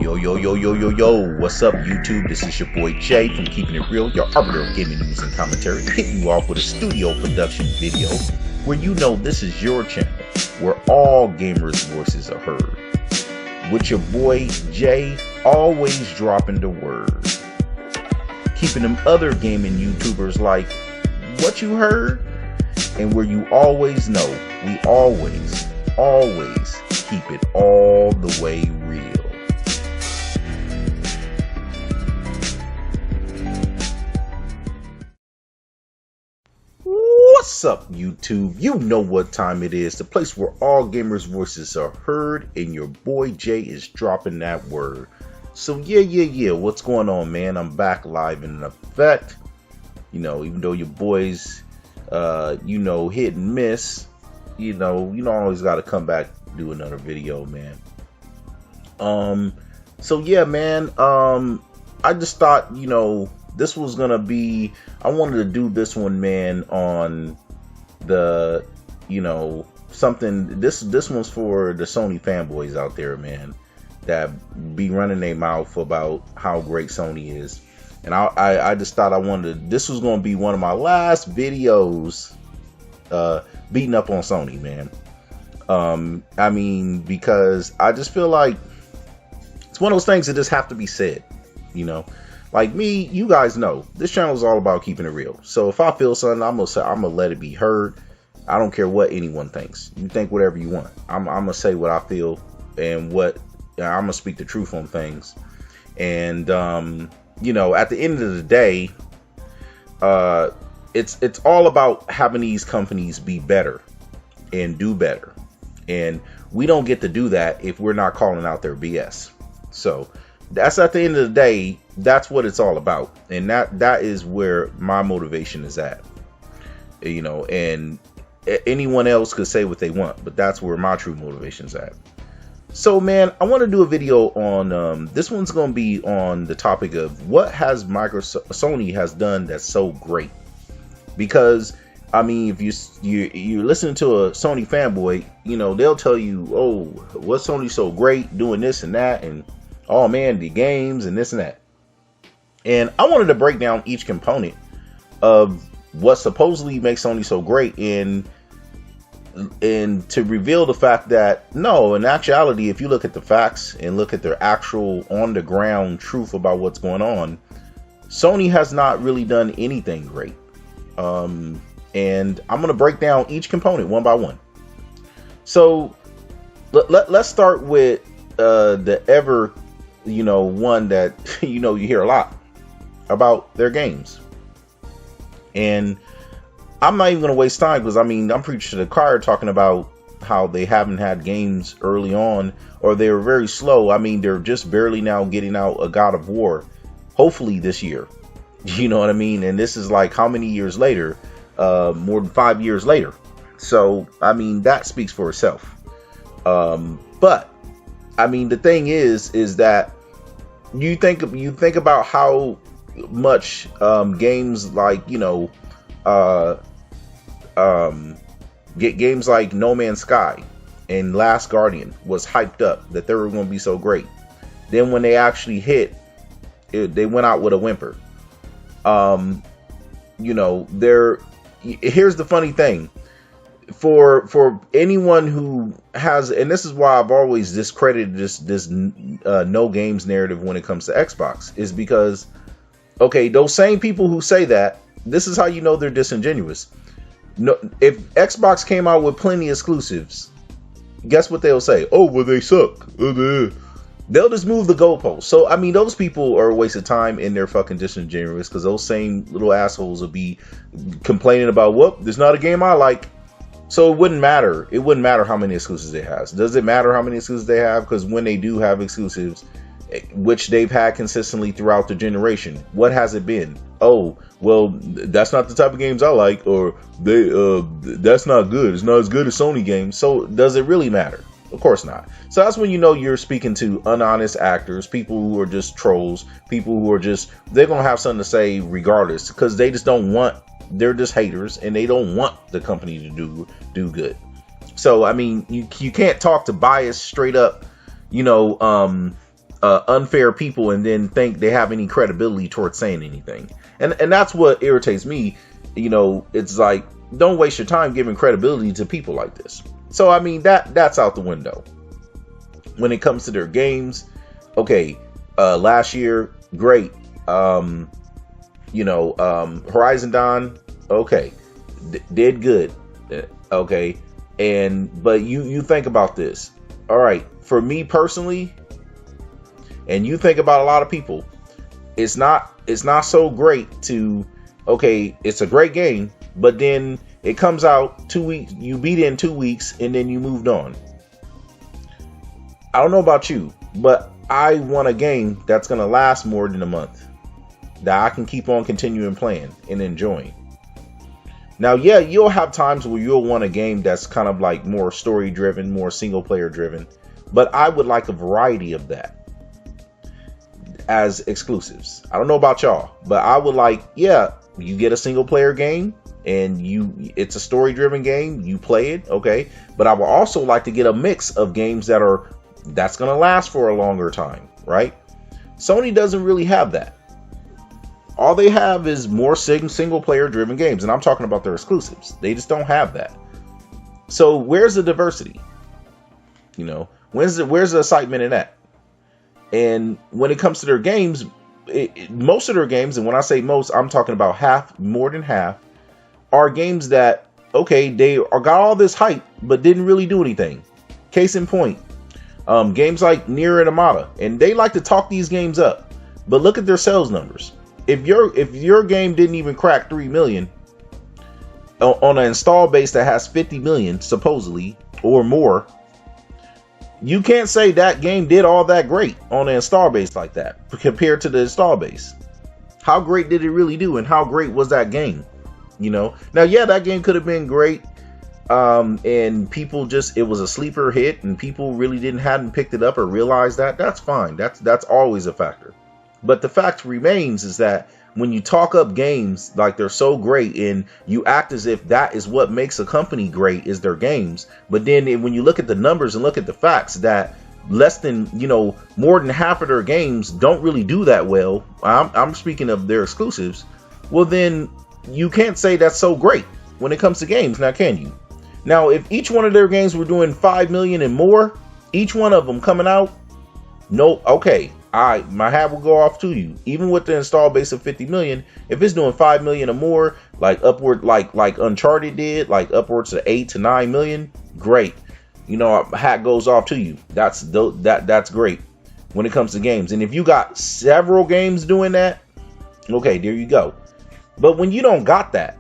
Yo, what's up, YouTube? This is your boy Jay from Keeping It Real, your arbiter of gaming news and commentary, hitting you off with a studio production video where you know this is your channel, where all gamers' voices are heard. With your boy Jay, always dropping the word. Keeping them other gaming YouTubers like, what you heard? And where you always know, we always keep it all the way real. What's up, YouTube? You know what time it is, the place where all gamers' voices are heard, and your boy Jay is dropping that word. So yeah, what's going on, man? I'm back live in effect. You know, even though your boys hit and miss, you don't always got to come back do another video, man. So yeah, man, I just thought, this was gonna be, I wanted to do this one, man, on the, something, this one's for the Sony fanboys out there, man, that be running their mouth about how great Sony is. And I just thought this was gonna be one of my last videos beating up on Sony, man. I mean, because I just feel like it's one of those things that just have to be said, like me, you guys know this channel is all about keeping it real. So if I feel something, I'm gonna let it be heard. I don't care what anyone thinks. You think whatever you want. I'm gonna say what I feel, and I'm gonna speak the truth on things. And at the end of the day, it's all about having these companies be better and do better. And we don't get to do that if we're not calling out their BS. So that's, at the end of the day, that's what it's all about. And that is where my motivation is at. And anyone else could say what they want, but that's where my true motivation is at. So, man, I want to do a video on, this one's going to be on the topic of what has Sony has done that's so great. Because, I mean, if you listen to a Sony fanboy, they'll tell you, oh, what's Sony so great doing this and that, and oh man, the games and this and that. And I wanted to break down each component of what supposedly makes Sony so great, and to reveal the fact that no, in actuality, if you look at the facts and look at their actual on the ground truth about what's going on, Sony has not really done anything great. And I'm going to break down each component one by one. So let's start with the ever, one that, you hear a lot about their games. And I'm not even going to waste time, because I'm preaching to the choir talking about how they haven't had games early on, or they were very slow. They're just barely now getting out a God of War, hopefully this year. You know what I mean? And this is like how many years later? More than 5 years later. So, that speaks for itself. But, the thing is that you think about how much games like, games like No Man's Sky and Last Guardian was hyped up that they were going to be so great. Then when they actually hit, they went out with a whimper. Here's the funny thing. For anyone who has, and this is why I've always discredited this no games narrative when it comes to Xbox, is because, okay, those same people who say that, this is how you know they're disingenuous. No, if Xbox came out with plenty of exclusives, guess what they'll say? Oh, well, they suck. They'll just move the goalposts. So, those people are a waste of time, and they're fucking disingenuous, because those same little assholes will be complaining about, whoop, there's not a game I like. So it wouldn't matter. It wouldn't matter how many exclusives it has. Does it matter how many exclusives they have? Because when they do have exclusives, which they've had consistently throughout the generation, what has it been? Oh, well, that's not the type of games I like, or that's not good. It's not as good as Sony games. So does it really matter? Of course not. So that's when you're speaking to unhonest actors, people who are just trolls, people who are they're going to have something to say regardless, because they just don't want, they're just haters, and they don't want the company to do good. So, you can't talk to bias straight up, unfair people and then think they have any credibility towards saying anything. And that's what irritates me. You know, it's like, don't waste your time giving credibility to people like this. So, I mean, that's out the window. When it comes to their games, okay, last year, great. Horizon Dawn, okay, did good. Okay. But you think about this. All right, for me personally, and you think about a lot of people, it's not so great to, okay, it's a great game, but then it comes out 2 weeks, you beat it in 2 weeks, and then you moved on. I don't know about you, but I want a game that's going to last more than a month, that I can keep on continuing playing and enjoying. Now, yeah, you'll have times where you'll want a game that's kind of like more story driven, more single player driven, but I would like a variety of that as exclusives. I don't know about y'all, but I would like, yeah, you get a single player game and it's a story driven game, you play it, okay, but I would also like to get a mix of games that's going to last for a longer time, right? Sony doesn't really have that. All they have is more single player driven games, and I'm talking about their exclusives. They just don't have that. So where's the diversity? You know, where's the excitement in that? And when it comes to their games, most of their games, and when I say most, I'm talking about more than half, are games that, okay, they got all this hype, but didn't really do anything. Case in point, games like Nier Automata, and they like to talk these games up, but look at their sales numbers. If your game didn't even crack 3 million on an install base that has 50 million supposedly or more, you can't say that game did all that great on an install base like that compared to the install base. How great did it really do, and how great was that game? You know, now, yeah, that game could have been great, and people it was a sleeper hit, and people really hadn't picked it up or realized that. That's fine. That's always a factor. But the fact remains is that when you talk up games like they're so great and you act as if that is what makes a company great is their games, but then when you look at the numbers and look at the facts that more than half of their games don't really do that well, I'm speaking of their exclusives, well, then you can't say that's so great when it comes to games, now can you? Now, if each one of their games were doing 5 million and more, each one of them coming out, no, okay, my hat will go off to you. Even with the install base of 50 million, if it's doing 5 million or more, like upward, like Uncharted did, like upwards to 8 to 9 million, great. You know, a hat goes off to you. That's great when it comes to games. And if you got several games doing that, okay, there you go. But when you don't got that,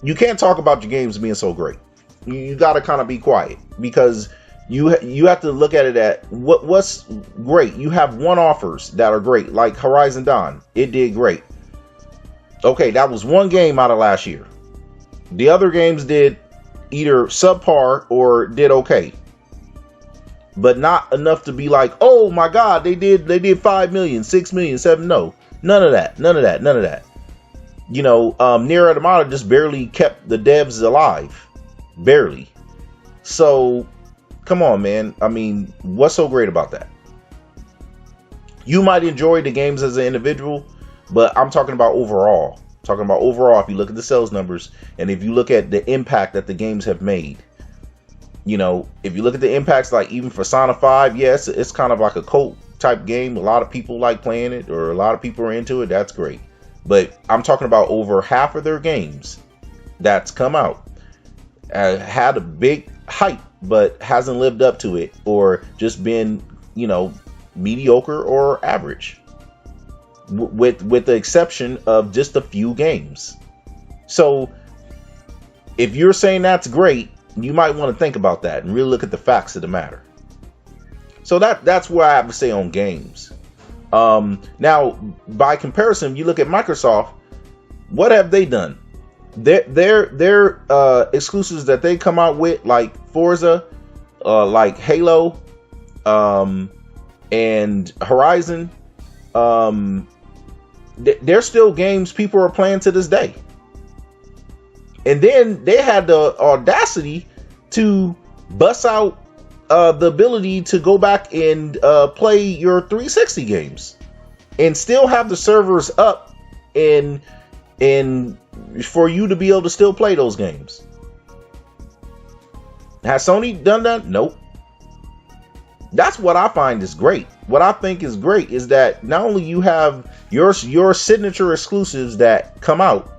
you can't talk about your games being so great. You got to kind of be quiet, because you have to look at it at what's great. You have one-offers that are great, like Horizon Dawn. It did great. Okay, that was one game out of last year. The other games did either subpar or did okay, but not enough to be like, oh my God, they did 5 million, 6 million, 7. No, none of that. You know, Nier Automata just barely kept the devs alive, barely. So come on, man. I mean, what's so great about that? You might enjoy the games as an individual, but I'm talking about overall. If you look at the sales numbers and if you look at the impact that the games have made, you know, if you look at the impacts, like even for Persona 5, yes, it's kind of like a cult type game. A lot of people like playing it, or a lot of people are into it. That's great. But I'm talking about over half of their games that's come out had a big hype, but hasn't lived up to it, or just been, you know, mediocre or average, with the exception of just a few games. So if you're saying that's great, you might want to think about that and really look at the facts of the matter. So that's what I have to say on games. Now, by comparison, you look at Microsoft. What have they done? Their exclusives that they come out with, like Forza, like Halo, and Horizon, they're still games people are playing to this day. And then they had the audacity to bust out the ability to go back and play your 360 games and still have the servers up and for you to be able to still play those games. Has Sony done that? Nope. That's what I find is great. What I think is great is that not only you have your signature exclusives that come out,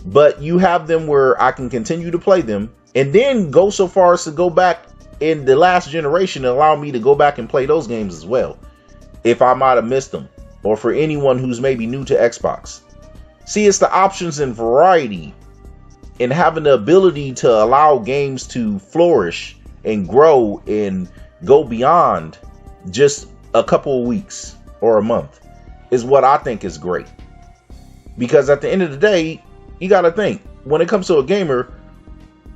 but you have them where I can continue to play them, and then go so far as to go back in the last generation and allow me to go back and play those games as well, if I might have missed them, or for anyone who's maybe new to Xbox. See, it's the options and variety and having the ability to allow games to flourish and grow and go beyond just a couple of weeks or a month is what I think is great. Because at the end of the day, you got to think, when it comes to a gamer,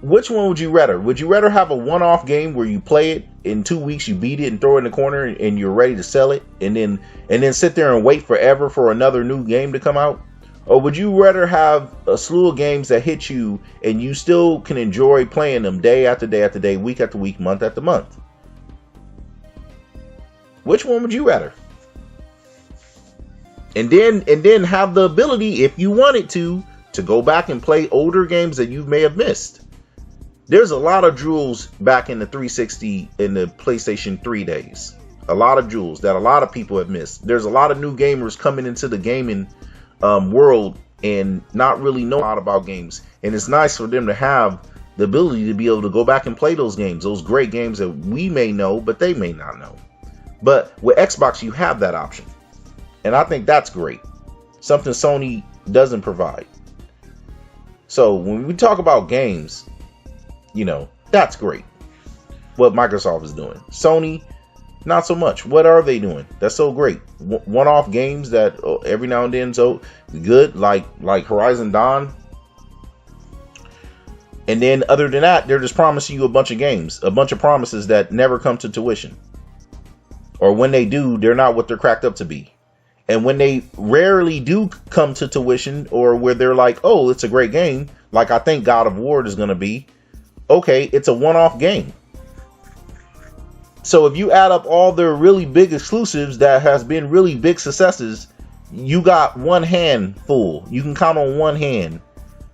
which one would you rather? Would you rather have a one-off game where you play it in 2 weeks, you beat it and throw it in the corner and you're ready to sell it, and then sit there and wait forever for another new game to come out? Or would you rather have a slew of games that hit you and you still can enjoy playing them day after day after day, week after week, month after month? Which one would you rather? And then have the ability, if you wanted to go back and play older games that you may have missed. There's a lot of jewels back in the 360 and the PlayStation 3 days. A lot of jewels that a lot of people have missed. There's a lot of new gamers coming into the gaming world and not really know a lot about games. And it's nice for them to have the ability to be able to go back and play those games, those great games that we may know, but they may not know. But with Xbox, you have that option. And I think that's great. Something Sony doesn't provide. So when we talk about games, that's great. What Microsoft is doing. Sony, not so much. What are they doing? That's so great. One-off games that every now and then so good, like Horizon Dawn. And then other than that, they're just promising you a bunch of games, a bunch of promises that never come to fruition. Or when they do, they're not what they're cracked up to be. And when they rarely do come to fruition, or where they're like, oh, it's a great game, like I think God of War is going to be, okay, it's a one-off game. So if you add up all the really big exclusives that has been really big successes, you got one hand full. You can count on one hand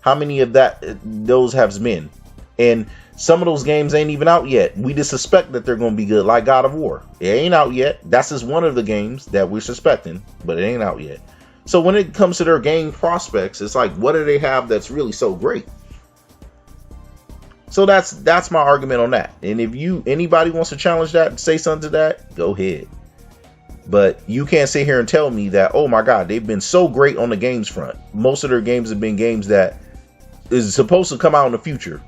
how many of those have been. And some of those games ain't even out yet. We just suspect that they're going to be good, like God of War. It ain't out yet. That's just one of the games that we're suspecting, but it ain't out yet. So when it comes to their game prospects, it's like, what do they have that's really so great? So that's my argument on that. And if anybody wants to challenge that and say something to that, go ahead. But you can't sit here and tell me that, oh my God, they've been so great on the games front. Most of their games have been games that is supposed to come out in the future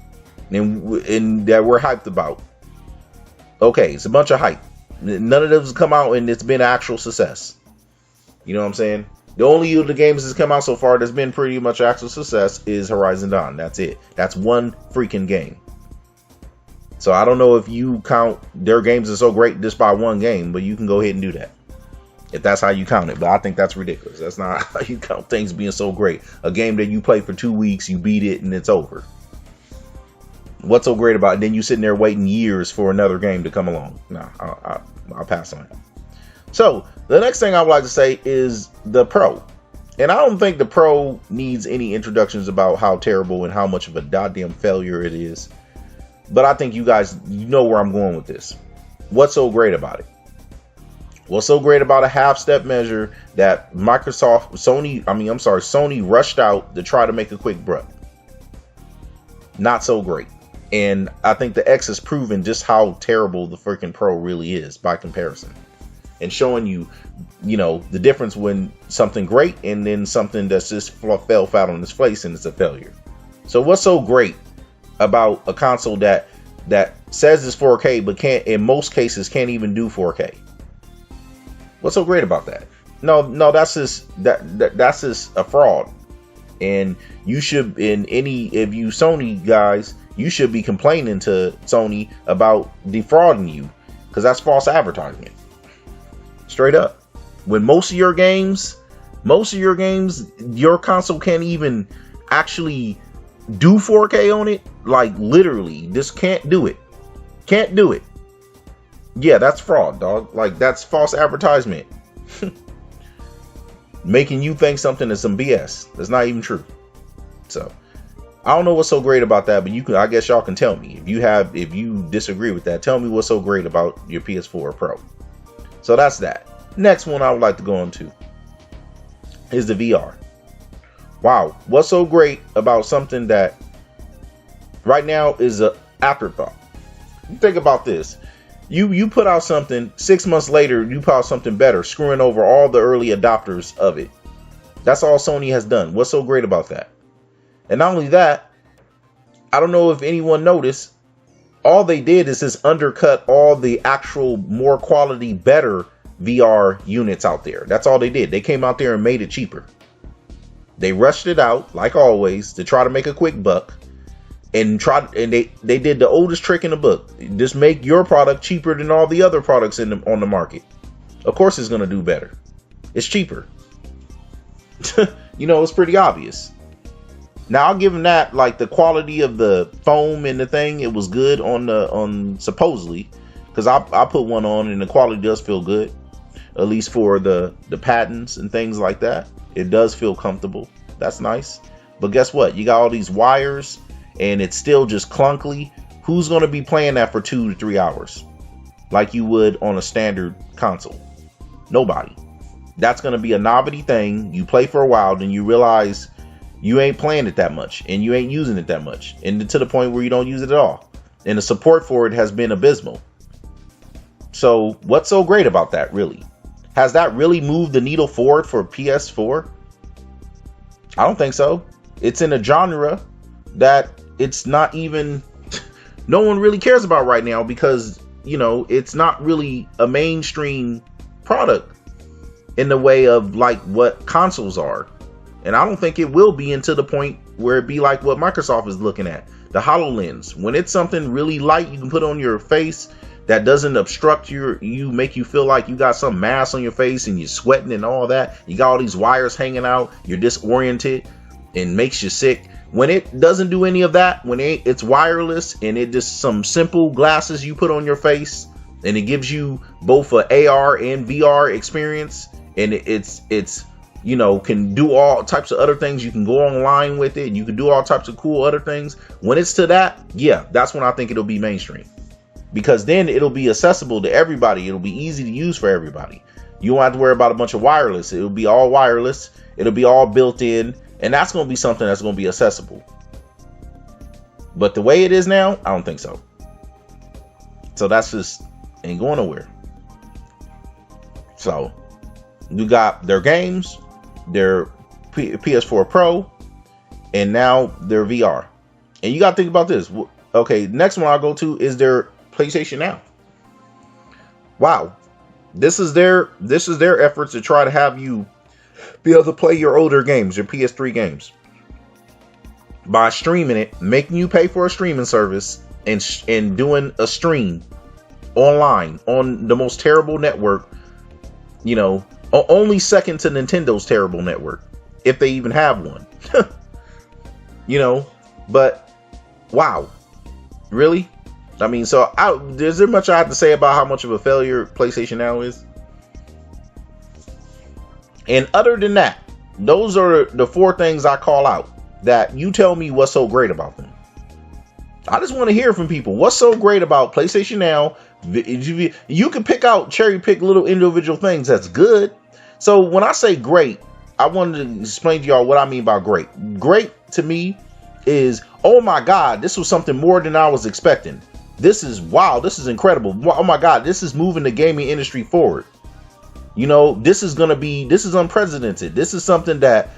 and that we're hyped about. Okay, it's a bunch of hype. None of those have come out and it's been an actual success. You know what I'm saying? The only of the games that's come out so far that's been pretty much actual success is Horizon Dawn. That's it. That's one freaking game. So I don't know if you count their games are so great just by one game, but you can go ahead and do that. If that's how you count it. But I think that's ridiculous. That's not how you count things being so great. A game that you play for 2 weeks, you beat it, and it's over. What's so great about it? Then you sitting there waiting years for another game to come along. No, I'll pass on it. So the next thing I would like to say is the Pro. And I don't think the Pro needs any introductions about how terrible and how much of a goddamn failure it is. But I think you guys, know where I'm going with this. What's so great about it? What's so great about a half-step measure that Sony rushed out to try to make a quick buck? Not so great. And I think the X has proven just how terrible the freaking Pro really is by comparison. And showing you, the difference when something great and then something that's just fell flat on its face and it's a failure. So what's so great about a console that says it's 4K but can't, in most cases, can't even do 4K? What's so great about that? No, that's just that's just a fraud. And you should, if you Sony guys, you should be complaining to Sony about defrauding you, because that's false advertisement. Straight up. When most of your games, your console can't even actually do 4K on it. Like literally, just can't do it. Can't do it. Yeah, that's fraud, dog. Like, that's false advertisement. Making you think something is some BS. That's not even true. So, I don't know what's so great about that, but I guess y'all can tell me. If you disagree with that, tell me what's so great about your PS4 Pro. So that's that. Next one I would like to go into is the VR. Wow, what's so great about something that right now is an afterthought? You think about this. You put out something, 6 months later, you put out something better, screwing over all the early adopters of it. That's all Sony has done. What's so great about that? And not only that, I don't know if anyone noticed, all they did is just undercut all the actual more quality, better VR units out there. That's all they did. They came out there and made it cheaper. They rushed it out, like always, to try to make a quick buck. And they did the oldest trick in the book. Just make your product cheaper than all the other products on the market. Of course it's going to do better. It's cheaper. It's pretty obvious. Now I'll give them that, like the quality of the foam and the thing, it was good on supposedly, because I put one on and the quality does feel good, at least for the patents and things like that. It does feel comfortable. That's nice. But guess what? You got all these wires and it's still just clunkily. Who's going to be playing that for 2 to 3 hours like you would on a standard console? Nobody. That's going to be a novelty thing. You play for a while, then you realize you ain't playing it that much and you ain't using it that much, and to the point where you don't use it at all. And the support for it has been abysmal. So what's so great about that, really? Has that really moved the needle forward for PS4? I don't think so. It's in a genre that it's not even, no one really cares about right now, because, it's not really a mainstream product in the way of like what consoles are. And I don't think it will be until the point where it be like what Microsoft is looking at, the HoloLens. When it's something really light you can put on your face that doesn't obstruct you make you feel like you got some mass on your face and you're sweating and all that. You got all these wires hanging out, you're disoriented and makes you sick. When it doesn't do any of that, when it's wireless and it just some simple glasses you put on your face, and it gives you both a AR and VR experience, and it's can do all types of other things. You can go online with it. You can do all types of cool other things. When it's to that, yeah, that's when I think it'll be mainstream, because then it'll be accessible to everybody. It'll be easy to use for everybody. You won't have to worry about a bunch of wireless. It'll be all wireless. It'll be all built in, and that's going to be something that's going to be accessible. But the way it is now, I don't think so. So that's just ain't going nowhere. So you got their games, their PS4 Pro, and now their VR. And you got to think about this. Okay, next one I'll go to is their PlayStation Now. Wow. This is their efforts to try to have you be able to play your older games, your PS3 games, by streaming it, making you pay for a streaming service, and doing a stream online on the most terrible network, only second to Nintendo's terrible network, if they even have one. But wow, really? I mean, is there much I have to say about how much of a failure PlayStation Now is? And other than that, those are the 4 things I call out that you tell me what's so great about them. I just want to hear from people. What's so great about PlayStation Now? You can cherry pick little individual things that's good. So when I say great, I wanted to explain to y'all what I mean by great. Great to me is, oh my God, this was something more than I was expecting. This is wow. This is incredible. Oh my God, this is moving the gaming industry forward. This is unprecedented. This is something that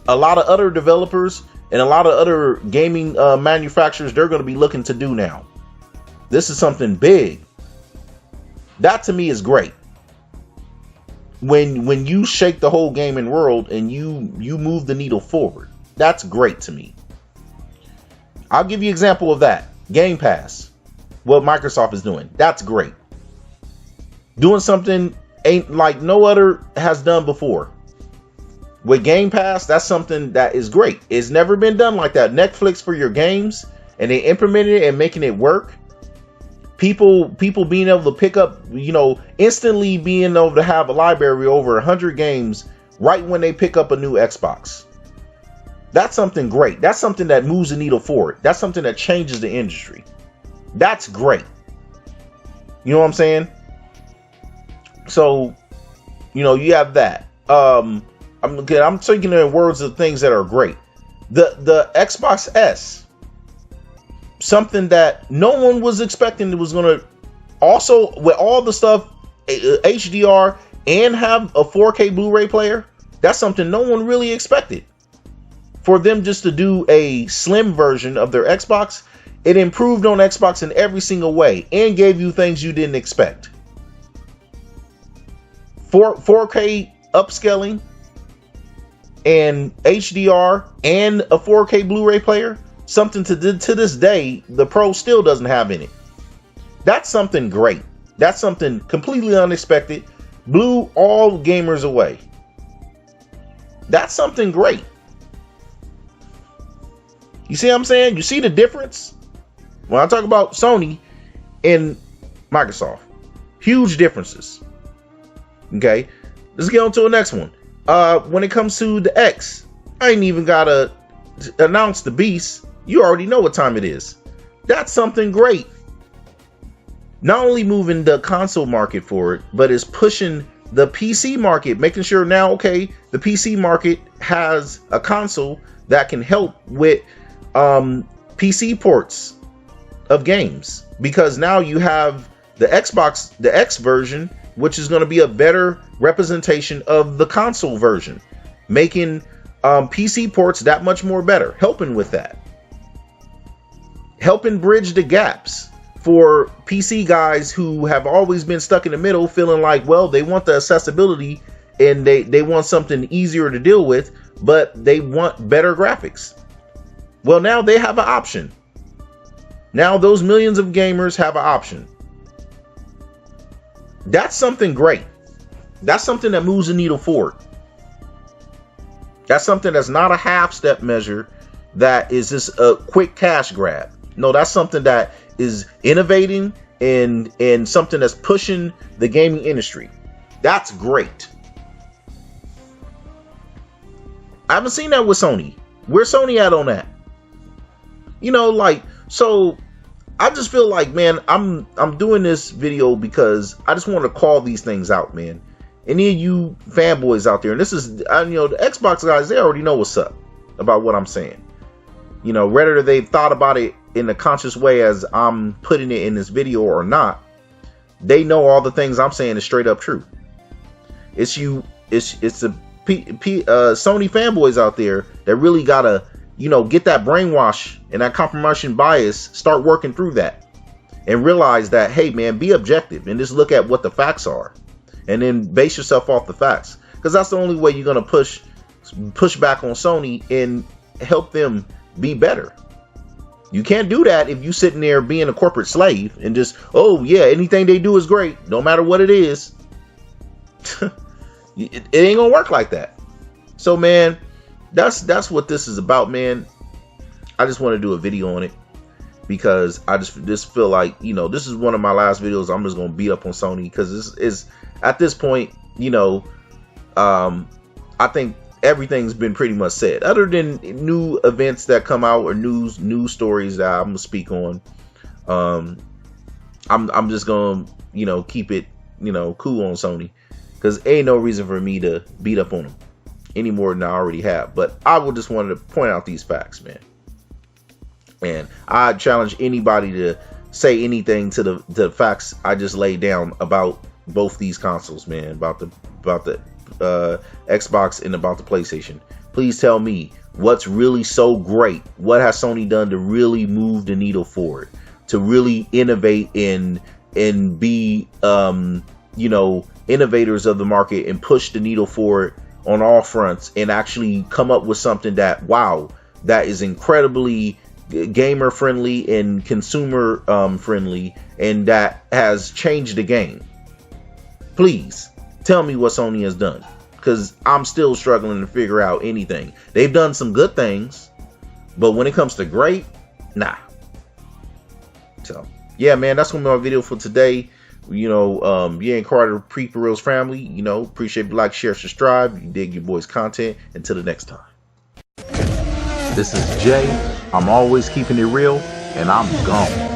a lot of other developers and a lot of other gaming manufacturers, they're going to be looking to do now. This is something big. That to me is great. When you shake the whole gaming world and you move the needle forward, that's great to me. I'll give you an example of that. Game Pass, what Microsoft is doing, that's great. Doing something ain't like no other has done before. With Game Pass, that's something that is great. It's never been done like that. Netflix for your games, and they implemented it and making it work. People being able to pick up, instantly being able to have a library over 100 games right when they pick up a new Xbox. That's something great. That's something that moves the needle forward. That's something that changes the industry. That's great. You know what I'm saying? So, you have that. I'm thinking in words of things that are great. The Xbox S, something that no one was expecting, it was going to also, with all the stuff, HDR, and have a 4K Blu-ray player. That's something no one really expected. For them just to do a slim version of their Xbox, it improved on Xbox in every single way and gave you things you didn't expect. 4K upscaling and HDR and a 4K Blu-ray player, something to this day the Pro still doesn't have in it. That's something great. That's something completely unexpected. Blew all gamers away. That's something great. You see what I'm saying? You see the difference? When I talk about Sony and Microsoft, huge differences. Okay, let's get on to the next one. When it comes to the X, I ain't even gotta announce the beast. You already know what time it is. That's something great. Not only moving the console market forward, but it's pushing the PC market, making sure now, okay, the PC market has a console that can help with PC ports of games, because now you have the Xbox, the X version, which is going to be a better representation of the console version, making PC ports that much more better, helping with that, helping bridge the gaps for PC guys who have always been stuck in the middle, feeling like, well, they want the accessibility and they want something easier to deal with, but they want better graphics. Well, now they have an option. Now those millions of gamers have an option. That's something great. That's something that moves the needle forward. That's something that's not a half-step measure that is just a quick cash grab. No, that's something that is innovating and something that's pushing the gaming industry. That's great. I haven't seen that with Sony. Where's Sony at on that? So I just feel like, man, I'm doing this video because I just want to call these things out, man. Any of you fanboys out there, and this is, the Xbox guys, they already know what's up about what I'm saying. Whether they've thought about it in a conscious way as I'm putting it in this video or not, they know all the things I'm saying is straight up true. It's the Sony fanboys out there that really gotta, get that brainwash and that confirmation bias, start working through that and realize that, hey man, be objective and just look at what the facts are and then base yourself off the facts, because that's the only way you're gonna push back on Sony and help them be better. You can't do that if you sitting there being a corporate slave and just, oh yeah, anything they do is great, no matter what it is. It ain't gonna work like that. So man, that's what this is about, man. I just want to do a video on it because I just feel like, this is one of my last videos. I'm just gonna beat up on Sony because this is at this point, I think everything's been pretty much said, other than new events that come out or news stories that I'm gonna speak on. I'm just gonna keep it cool on Sony, because ain't no reason for me to beat up on them any more than I already have. But I would just wanted to point out these facts, man. And I challenge anybody to say anything to the facts I just laid down about both these consoles, man, about the Xbox and about the PlayStation. Please tell me what's really so great. What has Sony done to really move the needle forward, to really innovate and be innovators of the market and push the needle forward on all fronts and actually come up with something that, wow, that is incredibly gamer friendly and consumer friendly, and that has changed the game. Please tell me what Sony has done, because I'm still struggling to figure out anything. They've done some good things, but when it comes to great, nah. So yeah, man, that's gonna be my video for today. You know, yeah, and Carter Pre Reels family. You know, appreciate you like, share, subscribe. You dig your boys' content. Until the next time. This is Jay. I'm always keeping it real, and I'm gone.